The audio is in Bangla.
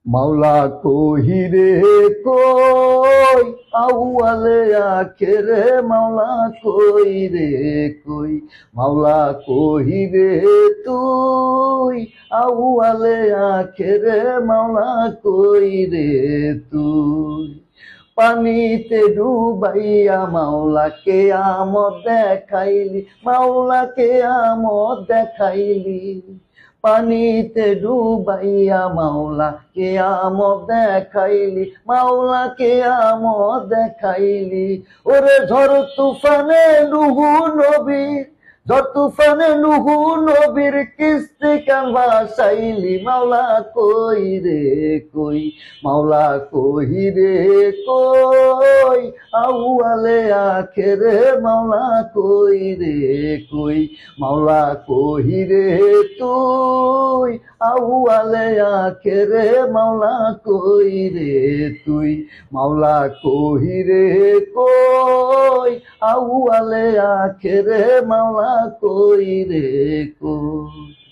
মাওলা কহিরে কই আউয়ালে আখেরে মাওলা কই রে কই মাওলা কহিরে তুই আউয়ালে আখেরে মাওলা কই রে তুই পানিতে ডুবাইয়া মাওলাকে আমত দেখাইলি মাওলাকে আমত দেখাইলি পানিতে ডুবাইয়া মাওলাকে আমত দেখাইলি মাওলাকে আমত দেখাইলি ওরে ঝড় তুফানে নুহু নবীর ঝড় তুফানে নুহু নবীর কিস্তি কান ভাসাইলি মাওলা কই রে কই মাওলা কই রে কই আউয়ালে আখেরে মাওলা কই রে কই মাওলা কই রে তুই আউয়ালে আখেরে মাওলা কই রে তুই মাওলা কই রে কই আউয়ালে আখেরে মাওলা কই রে কই।